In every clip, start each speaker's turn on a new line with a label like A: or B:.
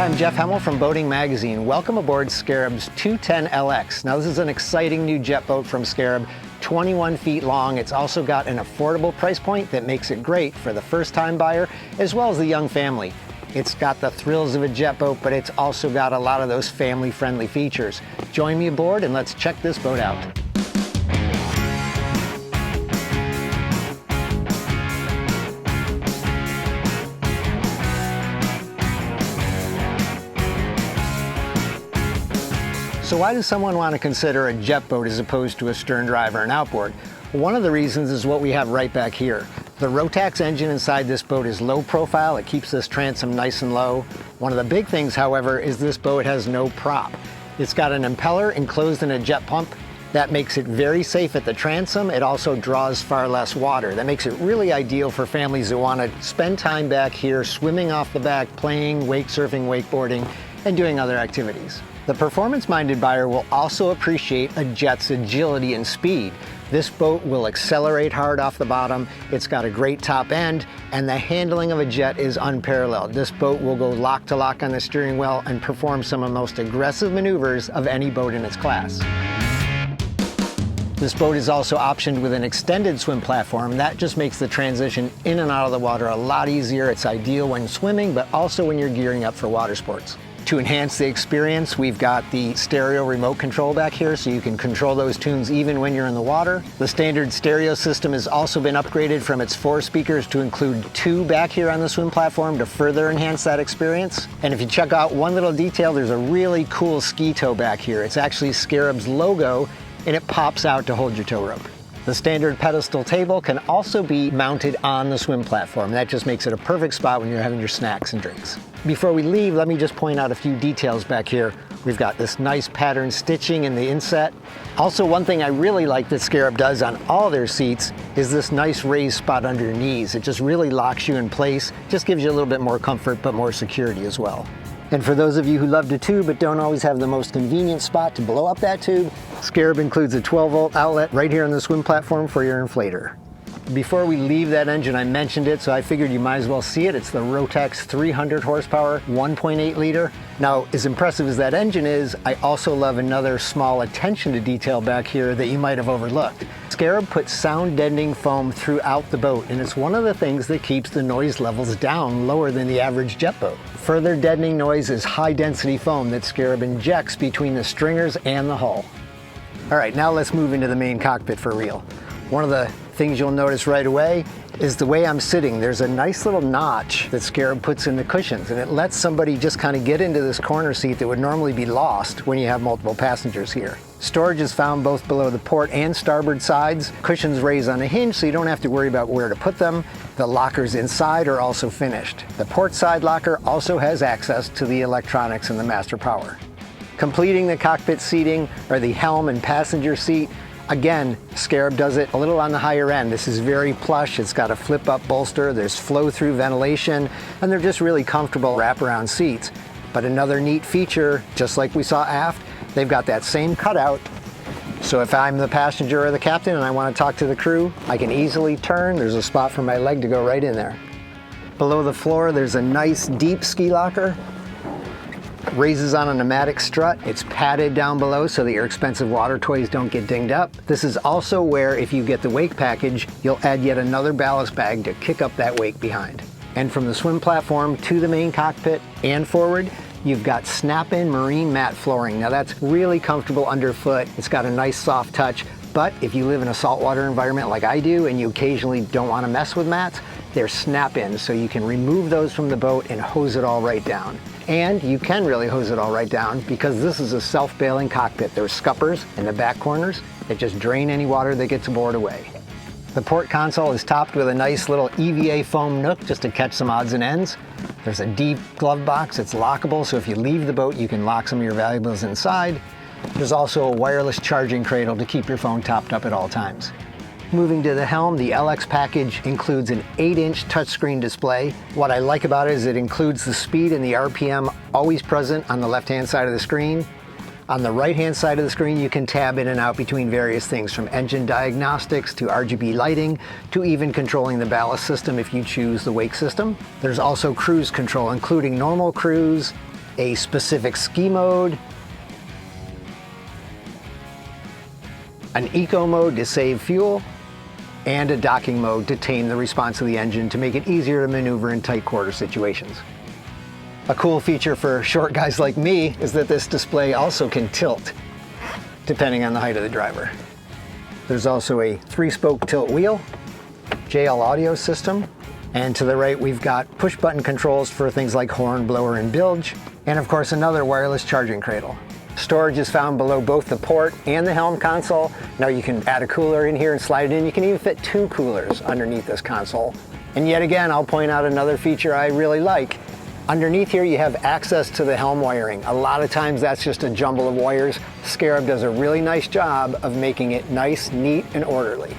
A: I'm Jeff Hemmel from Boating Magazine. Welcome aboard Scarab's 210LX. Now, this is an exciting new jet boat from Scarab, 21 feet long. It's also got an affordable price point that makes it great for the first-time buyer as well as the young family. It's got the thrills of a jet boat, but it's also got a lot of those family-friendly features. Join me aboard and let's check this boat out. So why does someone want to consider a jet boat as opposed to a stern drive or an outboard? One of the reasons is what we have right back here. The Rotax engine inside this boat is low profile. It keeps this transom nice and low. One of the big things, however, is this boat has no prop. It's got an impeller enclosed in a jet pump. That makes it very safe at the transom. It also draws far less water. That makes it really ideal for families who want to spend time back here swimming off the back, playing, wake surfing, wakeboarding, and doing other activities. The performance-minded buyer will also appreciate a jet's agility and speed. This boat will accelerate hard off the bottom. It's got a great top end, and the handling of a jet is unparalleled. This boat will go lock to lock on the steering wheel and perform some of the most aggressive maneuvers of any boat in its class. This boat is also optioned with an extended swim platform. That just makes the transition in and out of the water a lot easier. It's ideal when swimming, but also when you're gearing up for water sports. To enhance the experience, we've got the stereo remote control back here, so you can control those tunes even when you're in the water. The standard stereo system has also been upgraded from its 4 speakers to include 2 back here on the swim platform to further enhance that experience. And if you check out one little detail, there's a really cool ski toe back here. It's actually Scarab's logo, and it pops out to hold your tow rope. The standard pedestal table can also be mounted on the swim platform. That just makes it a perfect spot when you're having your snacks and drinks. Before we leave, let me just point out a few details back here. We've got this nice pattern stitching in the inset. Also, one thing I really like that Scarab does on all their seats is this nice raised spot under your knees. It just really locks you in place, just gives you a little bit more comfort, but more security as well. And for those of you who love to tube but don't always have the most convenient spot to blow up that tube, Scarab includes a 12-volt outlet right here on the swim platform for your inflator. Before we leave that engine, I mentioned it, so I figured you might as well see it. It's the Rotax 300 horsepower, 1.8 liter. Now, as impressive as that engine is, I also love another small attention to detail back here that you might have overlooked. Scarab puts sound deadening foam throughout the boat, and it's one of the things that keeps the noise levels down lower than the average jet boat. Further deadening noise is high-density foam that Scarab injects between the stringers and the hull. All right, now let's move into the main cockpit for real. One of the things you'll notice right away is the way I'm sitting. There's a nice little notch that Scarab puts in the cushions, and it lets somebody just kind of get into this corner seat that would normally be lost when you have multiple passengers here. Storage is found both below the port and starboard sides. Cushions raise on a hinge, so you don't have to worry about where to put them. The lockers inside are also finished. The port side locker also has access to the electronics and the master power. Completing the cockpit seating are the helm and passenger seat. Again, Scarab does it a little on the higher end. This is very plush. It's got a flip-up bolster. There's flow-through ventilation, and they're just really comfortable wraparound seats. But another neat feature, just like we saw aft, they've got that same cutout. So if I'm the passenger or the captain and I want to talk to the crew, I can easily turn. There's a spot for my leg to go right in there. Below the floor, there's a nice deep ski locker. Raises on a pneumatic strut. It's padded down below so that your expensive water toys don't get dinged up. This is also where, if you get the wake package, you'll add yet another ballast bag to kick up that wake behind. And from the swim platform to the main cockpit and forward, you've got snap-in marine mat flooring. Now that's really comfortable underfoot. It's got a nice soft touch, but if you live in a saltwater environment like I do and you occasionally don't want to mess with mats, they're snap-in, so you can remove those from the boat and hose it all right down. And you can really hose it all right down because this is a self-bailing cockpit. There's scuppers in the back corners that just drain any water that gets aboard away. The port console is topped with a nice little EVA foam nook just to catch some odds and ends. There's a deep glove box. It's lockable, so if you leave the boat, you can lock some of your valuables inside. There's also a wireless charging cradle to keep your phone topped up at all times. Moving to the helm, the LX package includes an 8-inch touchscreen display. What I like about it is it includes the speed and the RPM always present on the left-hand side of the screen. On the right-hand side of the screen, you can tab in and out between various things, from engine diagnostics to RGB lighting to even controlling the ballast system if you choose the wake system. There's also cruise control, including normal cruise, a specific ski mode, an eco mode to save fuel, and a docking mode to tame the response of the engine to make it easier to maneuver in tight quarter situations. A cool feature for short guys like me is that this display also can tilt, depending on the height of the driver. There's also a 3-spoke tilt wheel, JL audio system, and to the right we've got push button controls for things like horn, blower, and bilge, and of course another wireless charging cradle. Storage is found below both the port and the helm console. Now you can add a cooler in here and slide it in. You can even fit 2 coolers underneath this console. And yet again, I'll point out another feature I really like. Underneath here you have access to the helm wiring. A lot of times that's just a jumble of wires. Scarab does a really nice job of making it nice, neat, and orderly.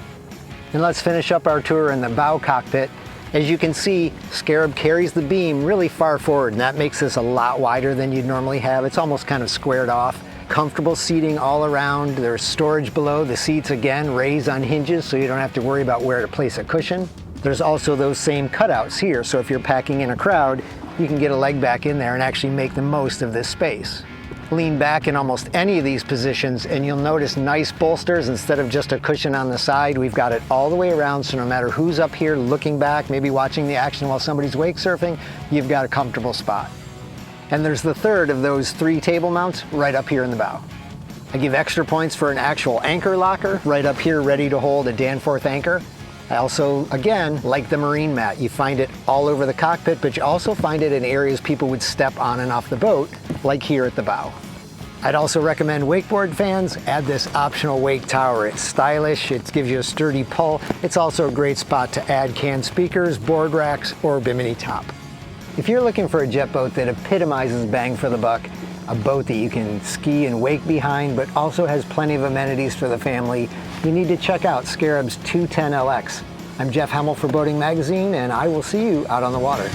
A: And let's finish up our tour in the bow cockpit. As you can see, Scarab carries the beam really far forward, and that makes this a lot wider than you'd normally have. It's almost kind of squared off. Comfortable seating all around. There's storage below. The seats again raise on hinges so you don't have to worry about where to place a cushion. There's also those same cutouts here, so if you're packing in a crowd, you can get a leg back in there and actually make the most of this space. Lean back in almost any of these positions and you'll notice nice bolsters instead of just a cushion on the side. We've got it all the way around, so no matter who's up here looking back, maybe watching the action while somebody's wake surfing, you've got a comfortable spot. And there's the third of those 3 table mounts right up here in the bow. I give extra points for an actual anchor locker right up here ready to hold a Danforth anchor. I also, again, like the marine mat. You find it all over the cockpit, but you also find it in areas people would step on and off the boat, like here at the bow. I'd also recommend wakeboard fans add this optional wake tower. It's stylish, it gives you a sturdy pull. It's also a great spot to add canned speakers, board racks, or bimini top. If you're looking for a jet boat that epitomizes bang for the buck, a boat that you can ski and wake behind, but also has plenty of amenities for the family, you need to check out Scarab's 210LX. I'm Jeff Hemmel for Boating Magazine, and I will see you out on the water.